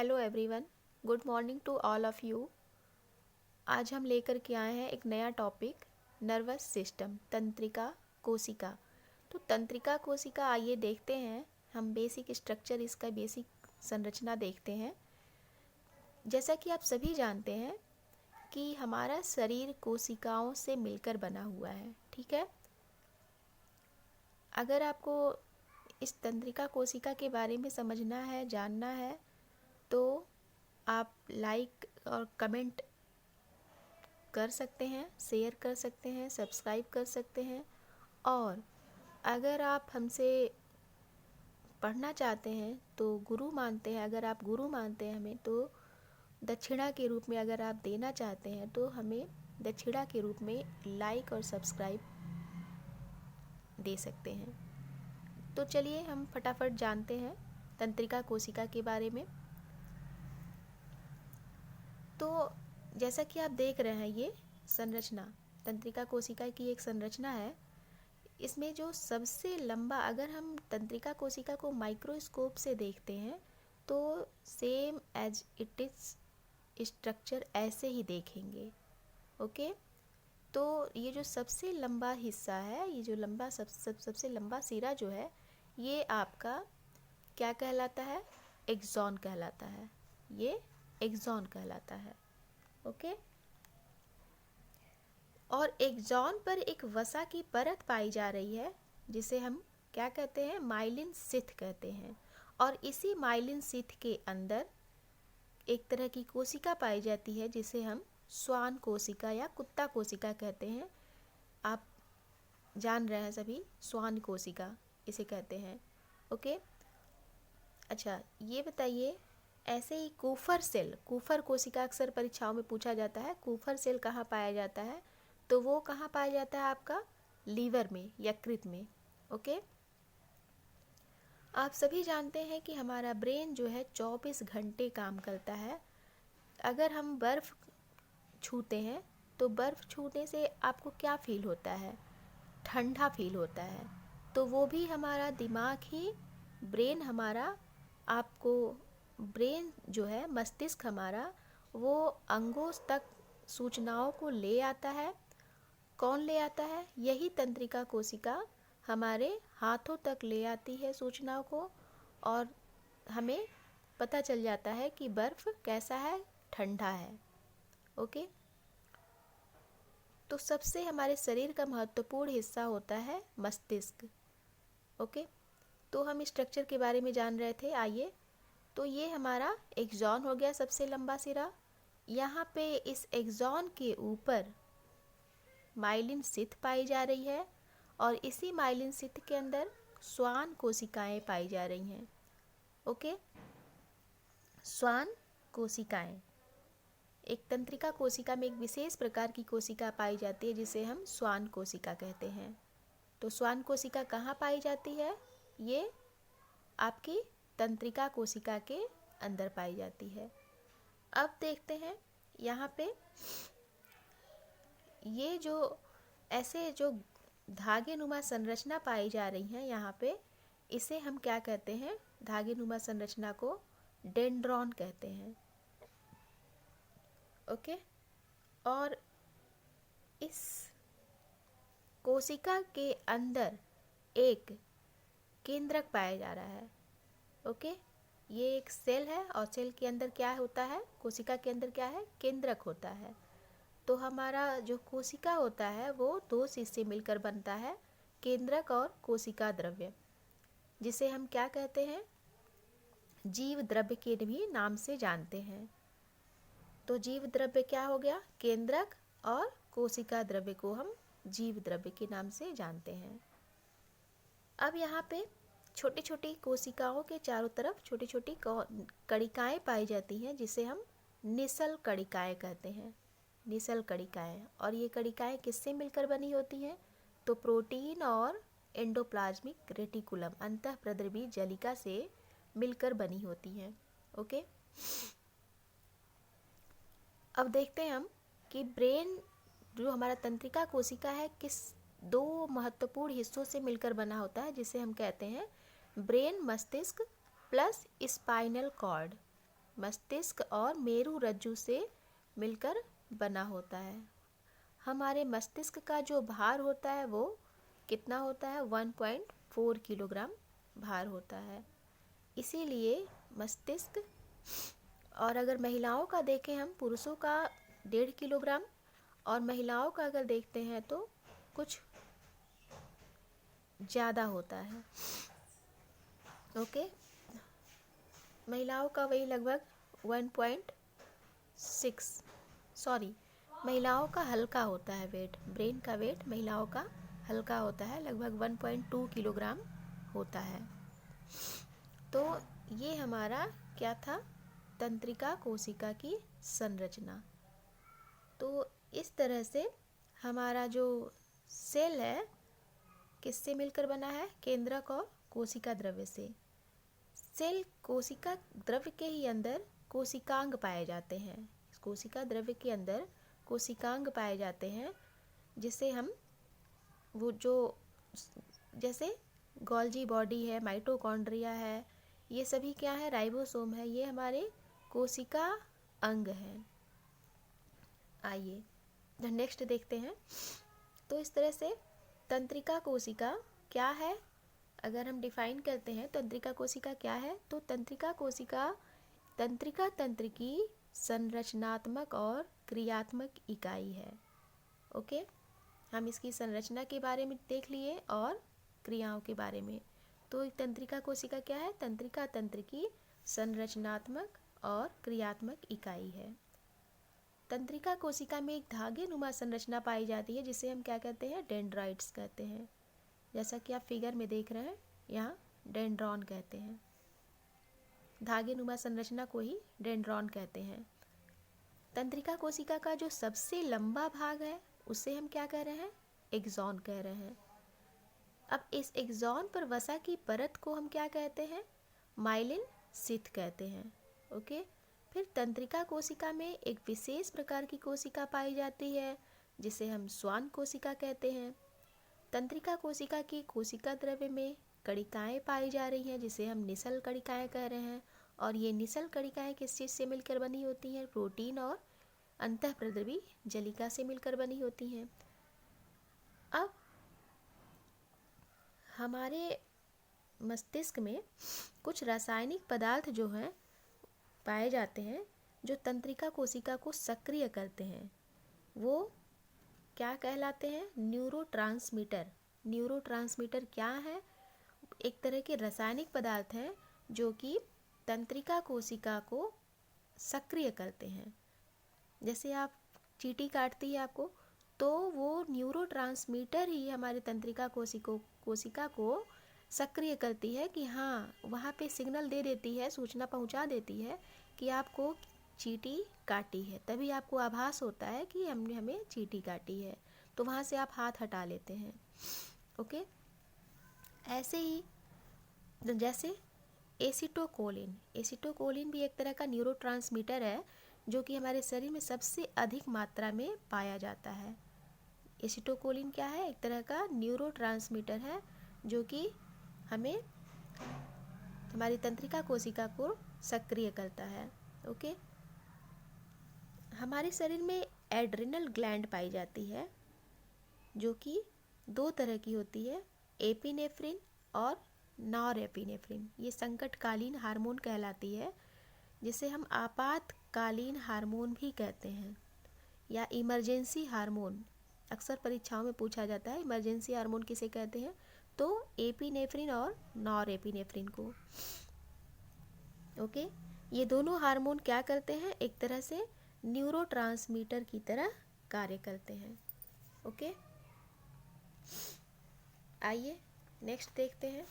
Hello everyone, good morning to all of you. आज हम लेकर के आए हैं एक नया टॉपिक, नर्वस सिस्टम, तंत्रिका कोशिका। तो तंत्रिका कोशिका, आइए देखते हैं हम बेसिक स्ट्रक्चर, इसका बेसिक संरचना देखते हैं। जैसा कि आप सभी जानते हैं कि हमारा शरीर कोशिकाओं से मिलकर बना हुआ है, ठीक है। अगर आपको इस तंत्रिका कोशिका के बारे में समझना है, जानना है, तो आप लाइक और कमेंट कर सकते हैं, शेयर कर सकते हैं, सब्सक्राइब कर सकते हैं। और अगर आप हमसे पढ़ना चाहते हैं तो गुरु मानते हैं, अगर आप गुरु मानते हैं हमें, तो दक्षिणा के रूप में अगर आप देना चाहते हैं तो हमें दक्षिणा के रूप में लाइक और सब्सक्राइब दे सकते हैं। तो चलिए हम फटाफट जानते हैं तंत्रिका कोशिका के बारे में। तो जैसा कि आप देख रहे हैं, ये संरचना तंत्रिका कोशिका की एक संरचना है। इसमें जो सबसे लंबा, अगर हम तंत्रिका कोशिका को माइक्रोस्कोप से देखते हैं तो same as it is structure ऐसे ही देखेंगे। ओके, तो ये जो सबसे लंबा हिस्सा है, ये जो लंबा सबसे लंबा सिरा जो है, ये आपका क्या कहलाता है? एक्सॉन कहलाता है। ये एक्सॉन कहलाता है। ओके, और एक्सॉन पर एक वसा की परत पाई जा रही है जिसे हम क्या कहते हैं? माइलिन शिथ कहते हैं। और इसी माइलिन शिथ के अंदर एक तरह की कोशिका पाई जाती है जिसे हम श्वान कोशिका या कुत्ता कोशिका कहते हैं। आप जान रहे हैं सभी, श्वान कोशिका इसे कहते हैं। ओके, अच्छा ये बताइए, ऐसे ही कूफर सेल, कूफर कोशिका अक्सर परीक्षाओं में पूछा जाता है। कूफर सेल कहाँ पाया जाता है? तो वो कहाँ पाया जाता है? आपका लीवर में, यकृत में। ओके, आप सभी जानते हैं कि हमारा ब्रेन जो है 24 घंटे काम करता है। अगर हम बर्फ़ छूते हैं तो बर्फ़ छूने से आपको क्या फील होता है? ठंडा फील होता है। तो वो भी हमारा दिमाग ही, ब्रेन हमारा, आपको ब्रेन जो है, मस्तिष्क हमारा, वो अंगों तक सूचनाओं को ले आता है। कौन ले आता है? यही तंत्रिका कोशिका हमारे हाथों तक ले आती है सूचनाओं को, और हमें पता चल जाता है कि बर्फ़ कैसा है, ठंडा है। ओके, तो सबसे हमारे शरीर का महत्वपूर्ण हिस्सा होता है मस्तिष्क। ओके, तो हम स्ट्रक्चर के बारे में जान रहे थे। आइए, तो ये हमारा एक्सॉन हो गया, सबसे लंबा सिरा। यहाँ पे इस एक्सॉन के ऊपर माइलिन शिथ पाई जा रही है, और इसी माइलिन शिथ के अंदर श्वान कोशिकाएं पाई जा रही हैं। ओके, श्वान कोशिकाएं, एक तंत्रिका कोशिका में एक विशेष प्रकार की कोशिका पाई जाती है जिसे हम श्वान कोशिका कहते हैं। तो श्वान कोशिका कहाँ पाई जाती है? ये आपकी तंत्रिका कोशिका के अंदर पाई जाती है। अब देखते हैं यहाँ पे ये जो ऐसे जो धागे नुमा संरचना पाई जा रही है यहाँ पे, इसे हम क्या कहते हैं? धागे नुमा संरचना को डेंड्रॉन कहते हैं। ओके, और इस कोशिका के अंदर एक केंद्रक पाया जा रहा है। ओके, ये एक सेल है, और सेल के अंदर क्या होता है? कोशिका के अंदर क्या है? केंद्रक होता है। तो हमारा जो कोशिका होता है वो दो चीज से मिलकर बनता है, केंद्रक और कोशिका द्रव्य, जिसे हम क्या कहते हैं? जीव द्रव्य के भी नाम से जानते हैं। तो जीव द्रव्य क्या हो गया? केंद्रक, और कोशिका द्रव्य को हम जीव द्रव्य के नाम से जानते हैं। अब यहाँ पे छोटी छोटी कोशिकाओं के चारों तरफ छोटी छोटी कणिकाएं पाई जाती हैं जिसे हम निसल कणिकाएं कहते हैं। निसल कणिकाएं, और ये कणिकाएं किससे मिलकर बनी होती हैं? तो प्रोटीन और एंडोप्लाज्मिक रेटिकुलम, अंतःप्रद्रवी जलिका से मिलकर बनी होती हैं। ओके, अब देखते हैं हम कि ब्रेन, जो हमारा तंत्रिका कोशिका है, किस दो महत्वपूर्ण हिस्सों से मिलकर बना होता है जिसे हम कहते हैं ब्रेन, मस्तिष्क प्लस स्पाइनल कॉर्ड। मस्तिष्क और मेरु रज्जु से मिलकर बना होता है। हमारे मस्तिष्क का जो भार होता है वो कितना होता है? 1.4 किलोग्राम भार होता है। इसीलिए मस्तिष्क, और अगर महिलाओं का देखें हम, पुरुषों का 1.5 किलोग्राम और महिलाओं का अगर देखते हैं तो कुछ ज़्यादा होता है। ओके, महिलाओं का वही लगभग 1.6, सॉरी, महिलाओं का हल्का होता है वेट, ब्रेन का वेट महिलाओं का हल्का होता है, लगभग 1.2 किलोग्राम होता है। तो ये हमारा क्या था? तंत्रिका कोशिका की संरचना। तो इस तरह से हमारा जो सेल है किससे मिलकर बना है? केंद्रक और कोशिका द्रव्य से। सेल कोशिका द्रव्य के ही अंदर कोशिकांग पाए जाते हैं। कोशिका द्रव्य के अंदर कोशिकांग पाए जाते हैं, जिसे हम वो जो जैसे गोल्जी बॉडी है, माइटोकॉन्ड्रिया है, ये सभी क्या है? राइबोसोम है, ये हमारे कोशिका अंग हैं। आइए नेक्स्ट देखते हैं। तो इस तरह से तंत्रिका कोशिका क्या है? अगर हम डिफाइन करते हैं तंत्रिका कोशिका क्या है, तो तंत्रिका कोशिका तंत्रिका तंत्र की संरचनात्मक और क्रियात्मक इकाई है। ओके, हम इसकी संरचना के बारे में देख लिए और क्रियाओं के बारे में। तो तंत्रिका कोशिका क्या है? तंत्रिका तंत्र की संरचनात्मक और क्रियात्मक इकाई है। तंत्रिका कोशिका में एक धागे नुमा संरचना पाई जाती है, जिसे हम क्या कहते हैं? डेंड्राइट्स कहते हैं। जैसा कि आप फिगर में देख रहे हैं, यहाँ डेंड्रॉन कहते हैं। धागे नुमा संरचना को ही डेंड्रॉन कहते हैं। तंत्रिका कोशिका का जो सबसे लंबा भाग है उसे हम क्या कह रहे हैं? एक्सॉन कह रहे हैं। अब इस एक्सॉन पर वसा की परत को हम क्या कहते हैं? माइलिन शीथ कहते हैं। ओके, फिर तंत्रिका कोशिका में एक विशेष प्रकार की कोशिका पाई जाती है, जिसे हम श्वान कोशिका कहते हैं। तंत्रिका कोशिका की कोशिका द्रव्य में कणिकाएं पाई जा रही हैं, जिसे हम निसल कणिकाएं कह रहे हैं। और ये निसल कणिकाएं किस चीज़ से मिलकर बनी होती हैं? प्रोटीन और अंतःप्रद्रवी जलिका से मिलकर बनी होती हैं। अब हमारे मस्तिष्क में कुछ रासायनिक पदार्थ जो हैं पाए जाते हैं, जो तंत्रिका कोशिका को सक्रिय करते हैं। वो क्या कहलाते हैं? न्यूरोट्रांसमीटर। न्यूरोट्रांसमीटर क्या है? एक तरह के रासायनिक पदार्थ हैं जो कि तंत्रिका कोशिका को सक्रिय करते हैं। जैसे आप चींटी काटती है आपको, तो वो न्यूरोट्रांसमीटर ही हमारे तंत्रिका कोशिका को सक्रिय करती है कि हाँ, वहाँ पे सिग्नल दे देती है, सूचना पहुँचा देती है कि आपको चींटी काटी है। तभी आपको आभास होता है कि हमें चींटी काटी है, तो वहाँ से आप हाथ हटा लेते हैं। ओके, ऐसे ही जैसे एसिटोकोलिन भी एक तरह का न्यूरोट्रांसमीटर है, जो कि हमारे शरीर में सबसे अधिक मात्रा में पाया जाता है। एसिटोकोलिन क्या है? एक तरह का न्यूरोट्रांसमीटर है, जो कि हमें हमारी तंत्रिका कोशिका को सक्रिय करता है। ओके, हमारे शरीर में एड्रिनल ग्लैंड पाई जाती है, जो कि 2 तरह की होती है, एपिनेफ्रिन और नॉरएपिनेफ्रिन। ये संकटकालीन हार्मोन कहलाती है, जिसे हम आपातकालीन हार्मोन भी कहते हैं, या इमरजेंसी हार्मोन। अक्सर परीक्षाओं में पूछा जाता है इमरजेंसी हार्मोन किसे कहते हैं, तो एपिनेफ्रिन और नॉरएपिनेफ्रिन को। ओके, ये दोनों हार्मोन क्या करते हैं? एक तरह से न्यूरोट्रांसमीटर की तरह कार्य करते हैं। ओके, आइए नेक्स्ट देखते हैं।